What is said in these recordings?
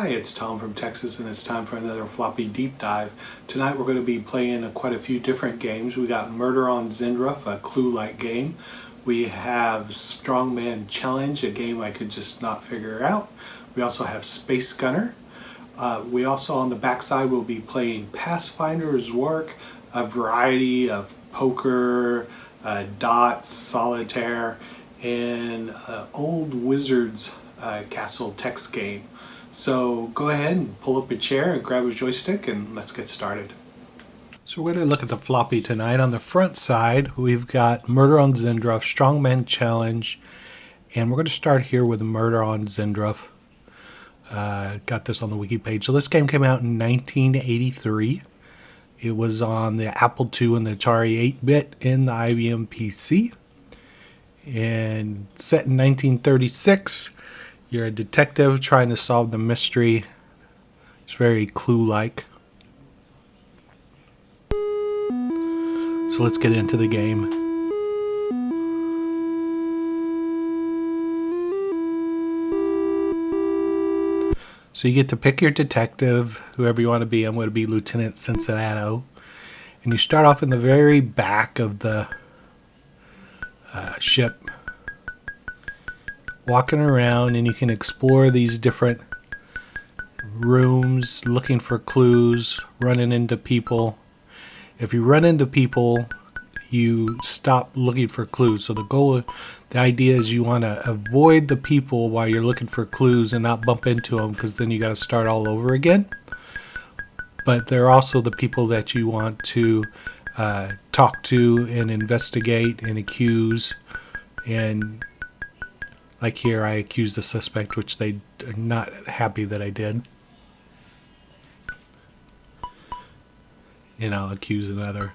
Hi, it's Tom from Texas, and it's time for another Floppy Deep Dive. Tonight we're going to be playing quite a few different games. We got Murder on Zinderneuf, a clue-like game. We have Strongman Challenge, a game I could just not figure out. We also have Space Gunner. We also, on the backside, will be playing Pastfinder, Zwark, a variety of poker, dots, solitaire, and old Wizards castle text game. So go ahead and pull up a chair and grab a joystick and let's get started. So we're going to look at the floppy tonight. On the front side, we've got Murder on Zinderneuf, Strongman Challenge, and we're going to start here with Murder on Zinderneuf. Got this on the wiki page. So this game came out in 1983. It was on the Apple II and the Atari 8-bit and the IBM PC. And set in 1936. You're a detective trying to solve the mystery. It's very clue-like. So let's get into the game. So you get to pick your detective, whoever you want to be. I'm going to be Lieutenant Cincinnati. And you start off in the very back of the ship, walking around, and you can explore these different rooms, looking for clues, running into people. If you run into people, you stop looking for clues. So the idea is you want to avoid the people while you're looking for clues and not bump into them, because then you got to start all over again. But they're also the people that you want to talk to and investigate and accuse. And like here, I accused the suspect, which they are not happy that I did. And I'll accuse another.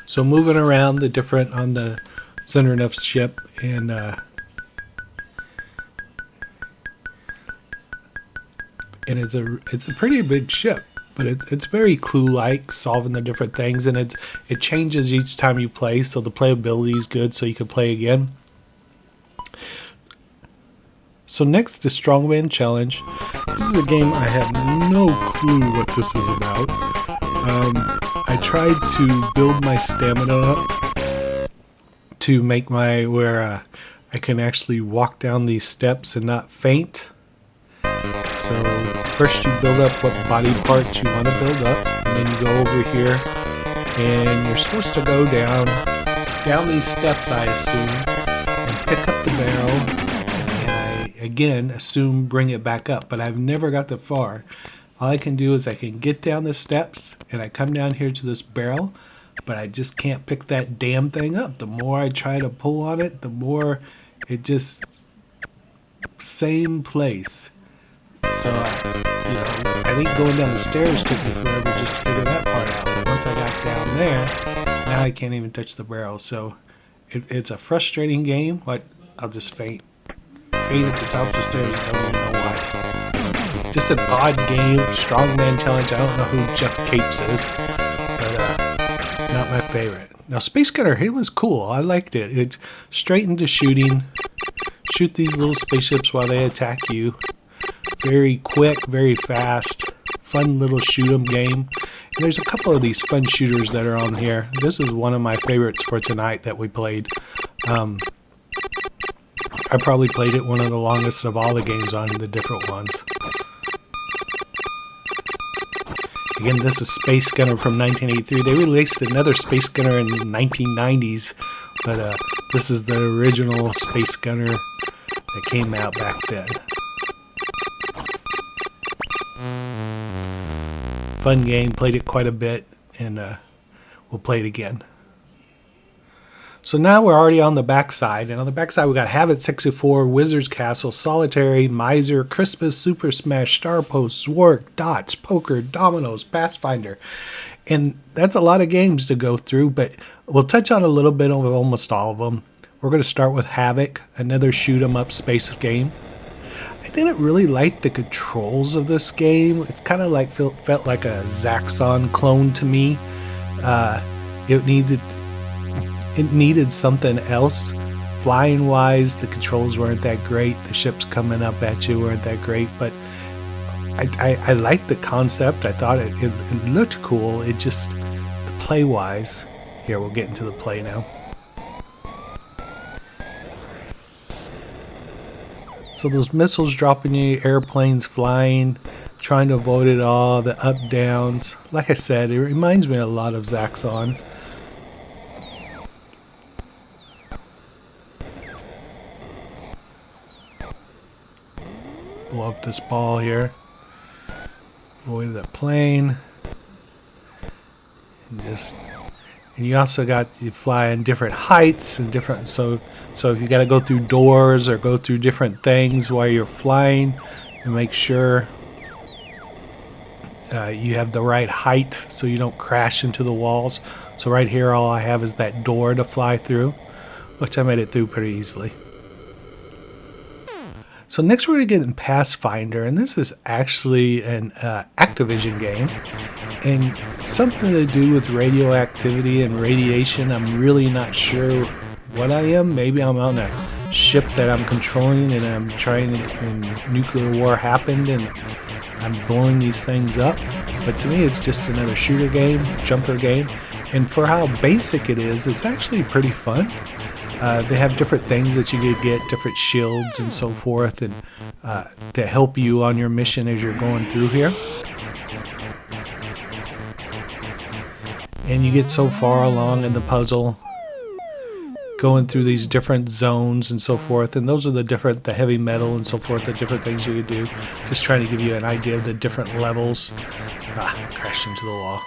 So moving around the different on the Zinderneuf ship, and it's a pretty big ship, but it's very clue-like, solving the different things, and it changes each time you play, so the playability is good, so you can play again. So next is Strongman Challenge. This is a game I have no clue what this is about. I tried to build my stamina up to make where I can actually walk down these steps and not faint. So first you build up what body parts you want to build up, and then you go over here, and you're supposed to go down these steps, I assume, and pick up the barrel. Again, assume bring it back up, but I've never got that far. All I can do is I can get down the steps and I come down here to this barrel, but I just can't pick that damn thing up. The more I try to pull on it, the more it just same place. So I think going down the stairs took me forever just to figure that part out. But once I got down there, now I can't even touch the barrel. So it's a frustrating game, but I'll just faint at the top of the stairs. I don't even know why. Just an odd game. Strongman Challenge. I don't know who Jeff Capes is, but not my favorite. Now Space Gunner, it was cool. I liked it. It's straight into shooting. Shoot these little spaceships while they attack you. Very quick, very fast, fun little shoot 'em game. And there's a couple of these fun shooters that are on here. This is one of my favorites for tonight that we played. I probably played it one of the longest of all the games on the different ones. Again, this is Space Gunner from 1983. They released another Space Gunner in the 1990s, but this is the original Space Gunner that came out back then. Fun game, played it quite a bit, and we'll play it again. So now we're already on the backside, and on the backside we got Havoc 64, Wizard's Castle, Solitaire, Miser, Christmas, Super Smash, Starpost, Zwark, Dots, Poker, Dominoes, Pastfinder. And that's a lot of games to go through, but we'll touch on a little bit of almost all of them. We're going to start with Havoc, another shoot 'em up space game. I didn't really like the controls of this game. It's kind of like felt like a Zaxxon clone to me. It needed something else flying wise, the controls weren't that great. The ships coming up at you weren't that great, but I liked the concept. I thought it looked cool. It just, the play wise, here we'll get into the play now. So those missiles dropping you, airplanes flying, trying to avoid it all, the up downs. Like I said, it reminds me a lot of Zaxxon. Blow up this ball here. Avoid that plane. And you also got, you fly in different heights and different, so if you got to go through doors or go through different things while you're flying, and make sure you have the right height so you don't crash into the walls. So right here all I have is that door to fly through, which I made it through pretty easily. So next we're going to get in Pastfinder, and this is actually an Activision game, and something to do with radioactivity and radiation. I'm really not sure what I am. Maybe I'm on a ship that I'm controlling and I'm trying to, and nuclear war happened and I'm blowing these things up. But to me it's just another shooter game, jumper game, and for how basic it is, it's actually pretty fun. They have different things that you could get, different shields and so forth, and to help you on your mission as you're going through here. And you get so far along in the puzzle, going through these different zones and so forth, and those are the heavy metal and so forth, the different things you could do. Just trying to give you an idea of the different levels. Crashed into the wall.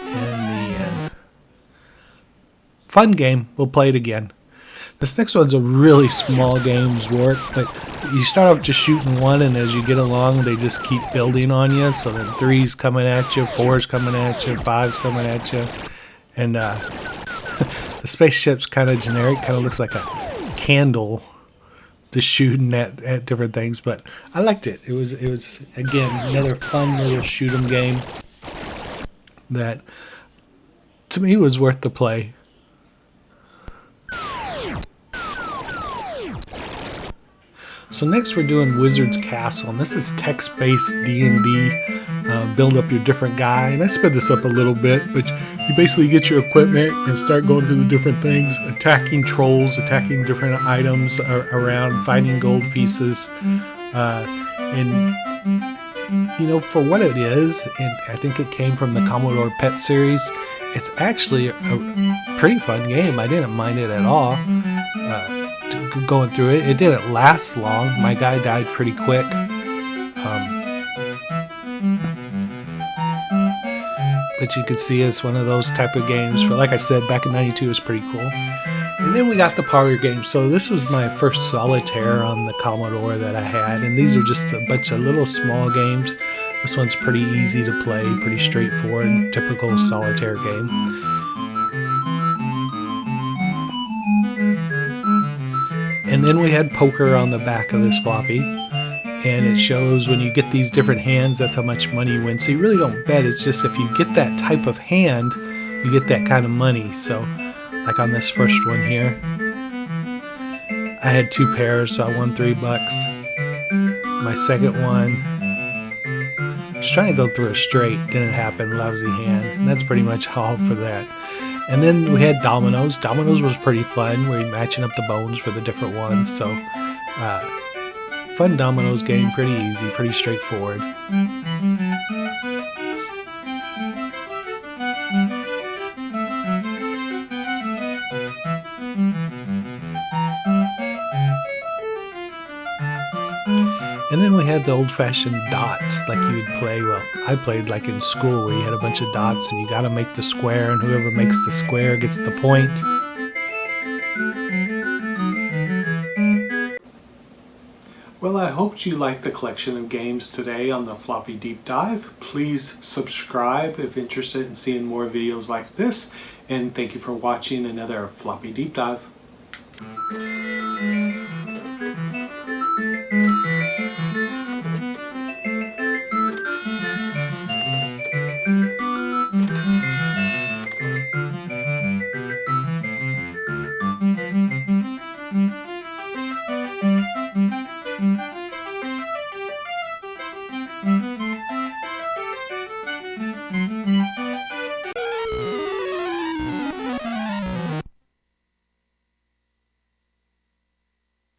In the end. Fun game. We'll play it again. This next one's a really small game, Zwark, but you start off just shooting one, and as you get along, they just keep building on you. So then 3's coming at you, 4's coming at you, 5's coming at you, and the spaceship's kind of generic, kind of looks like a candle, just shooting at different things. But I liked it. It was again another fun little shoot 'em game that to me was worth the play. So next we're doing Wizard's Castle, and this is text-based D&D, build up your different guy, and I sped this up a little bit, but you basically get your equipment and start going through the different things, attacking trolls, attacking different items around, finding gold pieces, and you know, for what it is, and I think it came from the Commodore Pet series, it's actually a pretty fun game. I didn't mind it at all. Going through it, it didn't last long. My guy died pretty quick. But you could see it's one of those type of games. For, like I said, back in '92, it was pretty cool. And then we got the parlor games. So this was my first Solitaire on the Commodore that I had, and these are just a bunch of little small games. This one's pretty easy to play, pretty straightforward, typical Solitaire game. And then we had poker on the back of this floppy, and it shows when you get these different hands, that's how much money you win. So you really don't bet, it's just if you get that type of hand, you get that kind of money. So like on this first one here, I had 2 pairs, so I won $3. My second one, I was trying to go through a straight, didn't happen, lousy hand, and that's pretty much all for that. And then we had Dominoes. Dominoes was pretty fun. We were matching up the bones for the different ones. So, fun Dominoes game. Pretty easy, pretty straightforward. And then we had the old-fashioned dots, like you would play, well, I played like in school, where you had a bunch of dots and you got to make the square, and whoever makes the square gets the point. Well, I hope you liked the collection of games today on the Floppy Deep Dive. Please subscribe if interested in seeing more videos like this, and thank you for watching another Floppy Deep Dive.